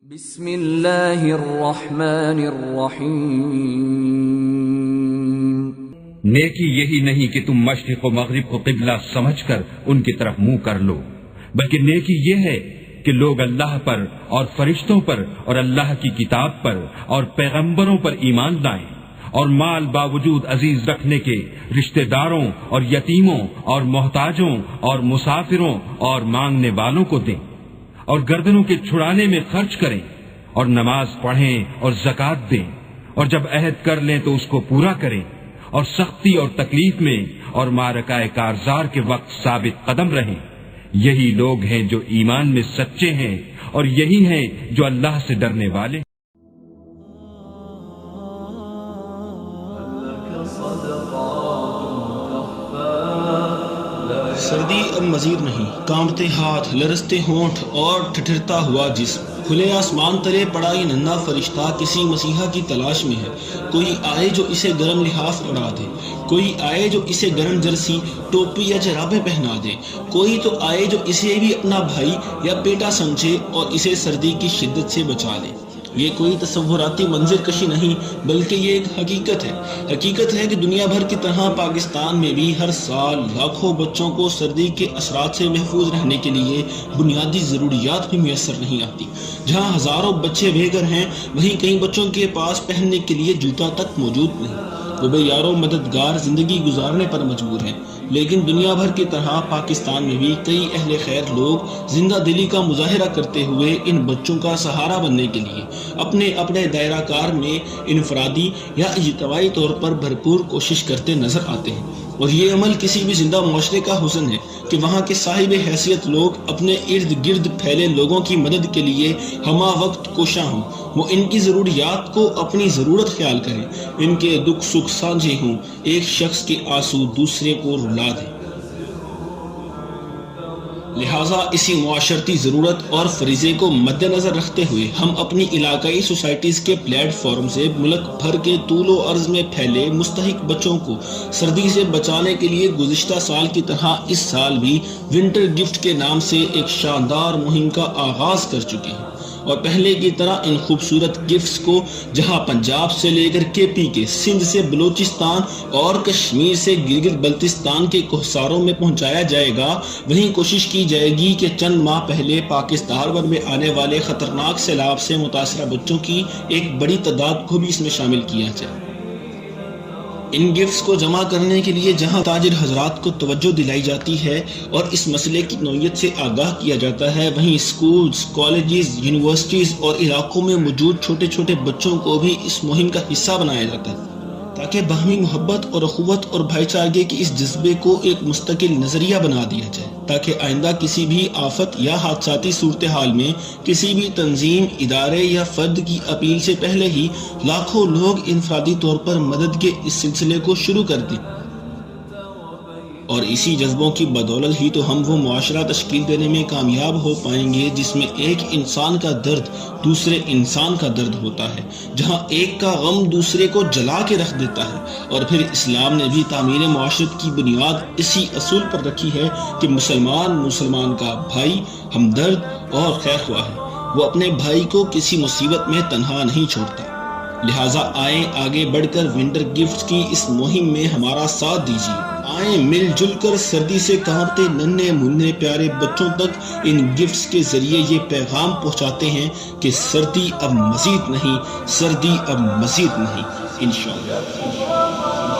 بسم اللہ الرحمن الرحیم۔ نیکی یہی نہیں کہ تم مشرق و مغرب کو قبلہ سمجھ کر ان کی طرف منہ کر لو، بلکہ نیکی یہ ہے کہ لوگ اللہ پر اور فرشتوں پر اور اللہ کی کتاب پر اور پیغمبروں پر ایمان لائیں، اور مال باوجود عزیز رکھنے کے رشتہ داروں اور یتیموں اور محتاجوں اور مسافروں اور مانگنے والوں کو دیں، اور گردنوں کے چھڑانے میں خرچ کریں، اور نماز پڑھیں اور زکوٰۃ دیں، اور جب عہد کر لیں تو اس کو پورا کریں، اور سختی اور تکلیف میں اور معرکہ کارزار کے وقت ثابت قدم رہیں۔ یہی لوگ ہیں جو ایمان میں سچے ہیں، اور یہی ہیں جو اللہ سے ڈرنے والے۔ سردی اب مزید نہیں، کانپتے ہاتھ، لرزتے ہونٹ اور ٹھٹھرتا ہوا جسم، کھلے آسمان تلے پڑا یہ ننھا فرشتہ کسی مسیحا کی تلاش میں ہے۔ کوئی آئے جو اسے گرم لحاف اڑا دے، کوئی آئے جو اسے گرم جرسی، ٹوپی یا جرابیں پہنا دے، کوئی تو آئے جو اسے بھی اپنا بھائی یا بیٹا سمجھے اور اسے سردی کی شدت سے بچا لے۔ یہ کوئی تصوراتی منظر کشی نہیں، بلکہ یہ ایک حقیقت ہے۔ حقیقت ہے کہ دنیا بھر کی طرح پاکستان میں بھی ہر سال لاکھوں بچوں کو سردی کے اثرات سے محفوظ رہنے کے لیے بنیادی ضروریات بھی میسر نہیں آتی۔ جہاں ہزاروں بچے بے گھر ہیں، وہیں کئی بچوں کے پاس پہننے کے لیے جوتا تک موجود نہیں۔ وہ بے یارو مددگار زندگی گزارنے پر مجبور ہیں، لیکن دنیا بھر کی طرح پاکستان میں بھی کئی اہل خیر لوگ زندہ دلی کا مظاہرہ کرتے ہوئے ان بچوں کا سہارا بننے کے لیے اپنے دائرہ کار میں انفرادی یا اجتماعی طور پر بھرپور کوشش کرتے نظر آتے ہیں۔ اور یہ عمل کسی بھی زندہ معاشرے کا حسن ہے کہ وہاں کے صاحب حیثیت لوگ اپنے ارد گرد پھیلے لوگوں کی مدد کے لیے ہمہ وقت کوشاں ہوں، وہ ان کی ضروریات کو اپنی ضرورت خیال کریں، ان کے دکھ سکھ سانجھے ہوں، ایک شخص کے آنسو دوسرے کو رلا دیں۔ لہٰذا اسی معاشرتی ضرورت اور فریضے کو مد نظر رکھتے ہوئے ہم اپنی علاقائی سوسائٹیز کے پلیٹ فارم سے ملک بھر کے طول و عرض میں پھیلے مستحق بچوں کو سردی سے بچانے کے لیے گزشتہ سال کی طرح اس سال بھی ونٹر گفٹ کے نام سے ایک شاندار مہم کا آغاز کر چکے ہیں۔ اور پہلے کی طرح ان خوبصورت گفٹس کو جہاں پنجاب سے لے کر کے پی کے، سندھ سے بلوچستان اور کشمیر سے گلگت بلتستان کے کوہساروں میں پہنچایا جائے گا، وہیں کوشش کی جائے گی کہ چند ماہ پہلے پاکستان بھر میں آنے والے خطرناک سیلاب سے متاثرہ بچوں کی ایک بڑی تعداد کو بھی اس میں شامل کیا جائے۔ ان گفٹس کو جمع کرنے کے لیے جہاں تاجر حضرات کو توجہ دلائی جاتی ہے اور اس مسئلے کی نوعیت سے آگاہ کیا جاتا ہے، وہیں اسکولز، کالجز، یونیورسٹیز اور علاقوں میں موجود چھوٹے چھوٹے بچوں کو بھی اس مہم کا حصہ بنایا جاتا ہے، تاکہ باہمی محبت اور اخوت اور بھائی چارگی کے اس جذبے کو ایک مستقل نظریہ بنا دیا جائے، تاکہ آئندہ کسی بھی آفت یا حادثاتی صورتحال میں کسی بھی تنظیم، ادارے یا فرد کی اپیل سے پہلے ہی لاکھوں لوگ انفرادی طور پر مدد کے اس سلسلے کو شروع کر دیں۔ اور اسی جذبوں کی بدولت ہی تو ہم وہ معاشرہ تشکیل دینے میں کامیاب ہو پائیں گے جس میں ایک انسان کا درد دوسرے انسان کا درد ہوتا ہے، جہاں ایک کا غم دوسرے کو جلا کے رکھ دیتا ہے۔ اور پھر اسلام نے بھی تعمیر معاشرت کی بنیاد اسی اصول پر رکھی ہے کہ مسلمان کا بھائی ہمدرد اور خیر خواہ ہے، وہ اپنے بھائی کو کسی مصیبت میں تنہا نہیں چھوڑتا۔ لہٰذا آئیں آگے بڑھ کر ونٹر گفٹ کی اس مہم میں ہمارا ساتھ دیجیے، آئیں مل جل کر سردی سے کانپتے ننھے منھے پیارے بچوں تک ان گفٹس کے ذریعے یہ پیغام پہنچاتے ہیں کہ سردی اب مزید نہیں، سردی اب مزید نہیں، انشاءاللہ۔